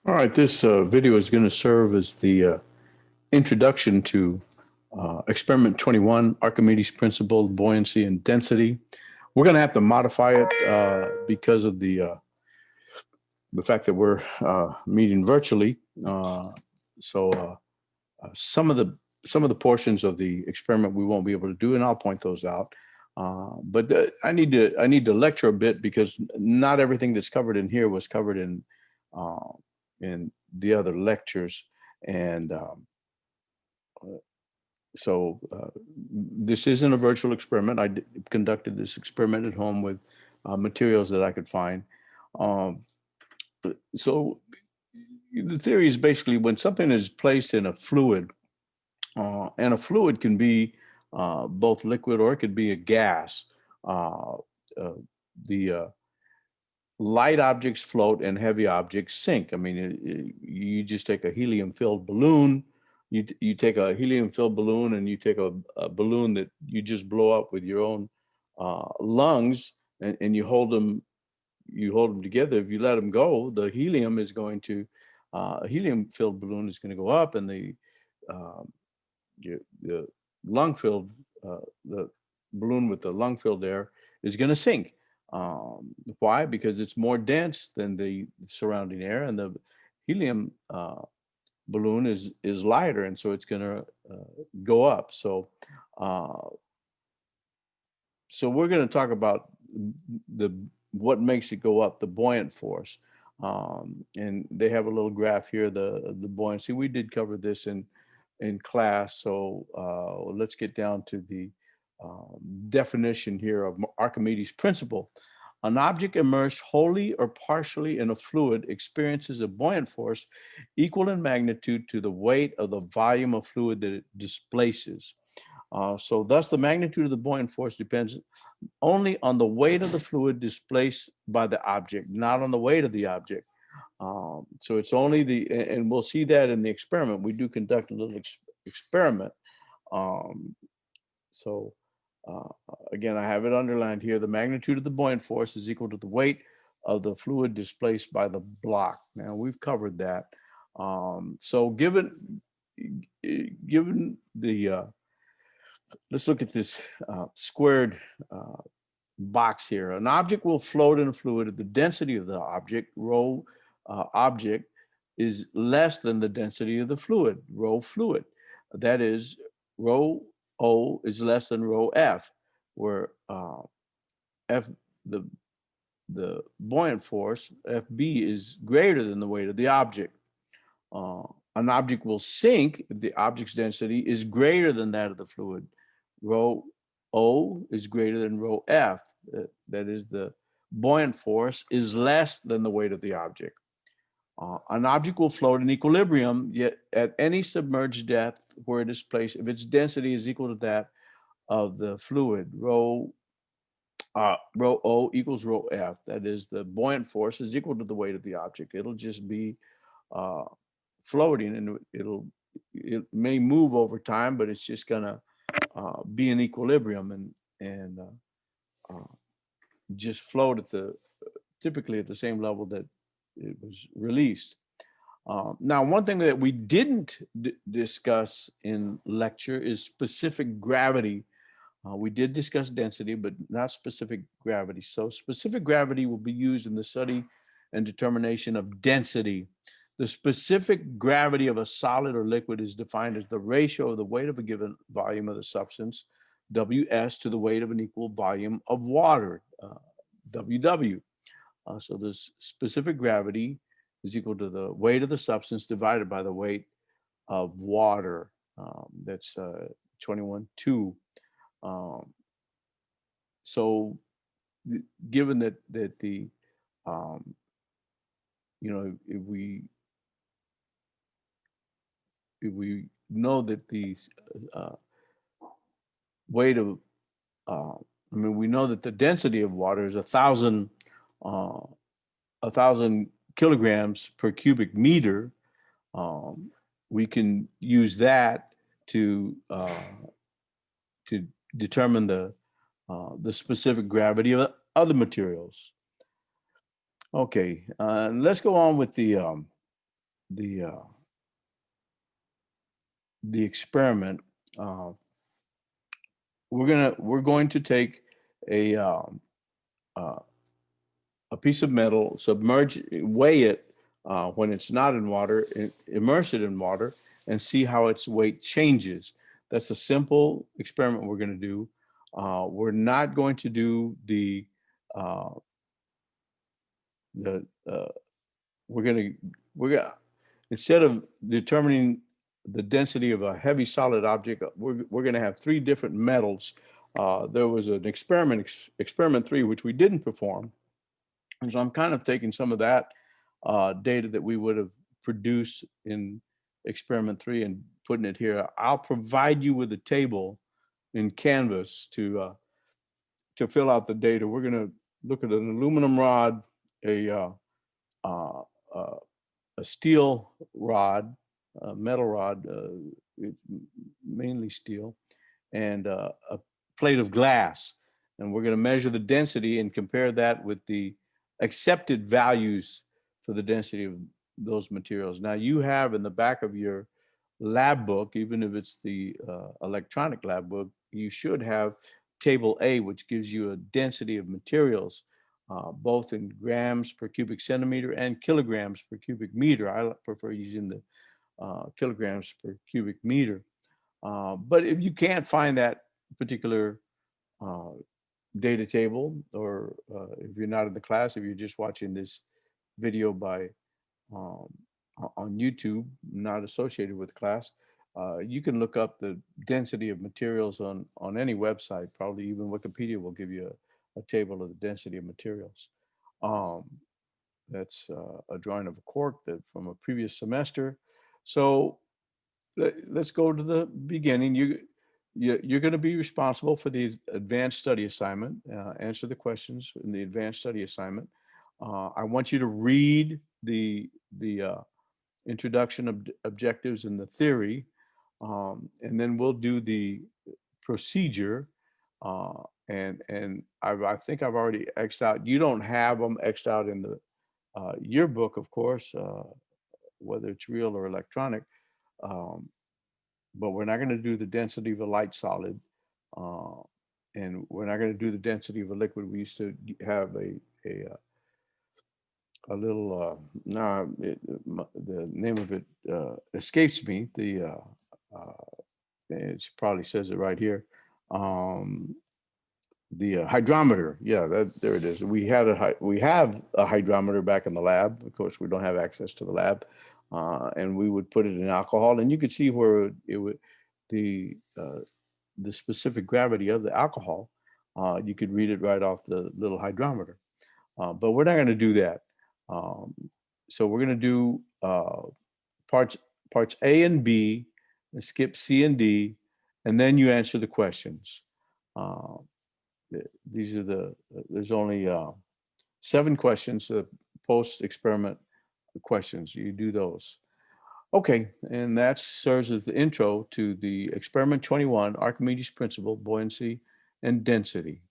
All right, this video is going to serve as the introduction to experiment 21, Archimedes Principle, buoyancy and density. We're going to have to modify it because of the fact that we're meeting virtually. Some of the portions of the experiment we won't be able to do, and I'll point those out. I need to lecture a bit because not everything that's covered in here was covered uh, in the other lectures, and so this isn't a virtual experiment. Conducted this experiment at home with materials that I could find. Um, so the theory is basically when something is placed in a fluid, and a fluid can be both liquid or it could be a gas. Uh, uh, the light objects float and heavy objects sink. I mean, you just take a helium-filled balloon. You take a helium-filled balloon and you take a balloon that you just blow up with your own lungs, and you hold them together. If you let them go, the helium is going to a helium-filled balloon is going to go up, and um, the lung-filled the balloon with the lung-filled air is going to sink. Why? Because it's more dense than the surrounding air, and the helium balloon is lighter, and so it's going to go up. Uh, so we're going to talk about the what makes it go up, the buoyant force. And they have a little graph here, the buoyancy. We did cover this in class, so let's get down to the definition here of Archimedes' principle. An object immersed wholly or partially in a fluid experiences a buoyant force equal in magnitude to the weight of the volume of fluid that it displaces. So thus the magnitude of the buoyant force depends only on the weight of the fluid displaced by the object, not on the weight of the object. So it's only and we'll see that in the experiment. We do conduct a little experiment. Um, so uh, Again, I have it underlined here. The magnitude of the buoyant force is equal to the weight of the fluid displaced by the block. Now we've covered that. So given the let's look at this squared box here. An object will float in a fluid if the density of the object, rho object, is less than the density of the fluid, rho fluid. That is, rho O is less than rho F, where F, the, the buoyant force, FB, is greater than the weight of the object. Uh, an object will sink if the object's density is greater than that of the fluid. Rho O is greater than rho F. That is, the buoyant force is less than the weight of the object. An object will float in equilibrium, yet at any submerged depth where it is placed, if its density is equal to that of the fluid, rho O equals rho F. That is, the buoyant force is equal to the weight of the object. It'll just be uh, floating, and it may move over time, but it's just gonna be in equilibrium and just float at the typically at the same level that it was released. Now, one thing that we didn't discuss in lecture is specific gravity. We did discuss density, but not specific gravity. So specific gravity will be used in the study and determination of density. The specific gravity of a solid or liquid is defined as the ratio of the weight of a given volume of the substance, Ws, to the weight of an equal volume of water, Ww. So this specific gravity is equal to the weight of the substance divided by the weight of water. That's 21.2. Um, so given that the um, if we know that the uh, weight of we know that the density of water is 1,000 kilograms per cubic meter. Um, we can use that to determine the specific gravity of other materials. Okay, let's go on with the experiment, uh, we're going to take a uh, a piece of metal, submerge, weigh it when it's not in water, immerse it in water, and see how its weight changes. That's a simple experiment we're going to do. We're not going to do uh, the we're gonna instead of determining the density of a heavy solid object, we're going to have three different metals. There was an experiment 3, which we didn't perform. And so I'm kind of taking some of that data that we would have produced in experiment 3 and putting it here. I'll provide you with a table in Canvas to fill out the data. We're going to look at an aluminum rod, a uh, uh, a steel rod, a metal rod, mainly steel, and a plate of glass. And we're going to measure the density and compare that with the accepted values for the density of those materials. Now, you have in the back of your lab book, even if it's the electronic lab book, you should have table A, which gives you a density of materials, both in grams per cubic centimeter and kilograms per cubic meter. I prefer using the kilograms per cubic meter. But if you can't find that particular uh, data table, or if you're not in the class, if you're just watching this video by um, on YouTube, not associated with class, you can look up the density of materials on any website. Probably even Wikipedia will give you a table of the density of materials. Um, that's a drawing of a cork that from a previous semester. So let's go to the beginning. You're going to be responsible for the advanced study assignment. Answer the questions in the advanced study assignment. I want you to read the introduction of objectives and the theory, and then we'll do the procedure. And I think I've already X'd out. You don't have them X'd out in the yearbook, of course, whether it's real or electronic. Um, but we're not going to do the density of a light solid, uh, and we're not going to do the density of a liquid. We used to have a little the name of it escapes me. It probably says it right here. The hydrometer, yeah, there it is. We have a hydrometer back in the lab. Of course, we don't have access to the lab, and we would put it in alcohol, and you could see where it would the specific gravity of the alcohol. You could read it right off the little hydrometer, but we're not going to do that. Um, so we're going to do parts A and B, and skip C and D, and then you answer the questions. Uh, these are there's only 7 questions, post-experiment questions. You do those. Okay, and that serves as the intro to the experiment 21, Archimedes Principle, buoyancy and density.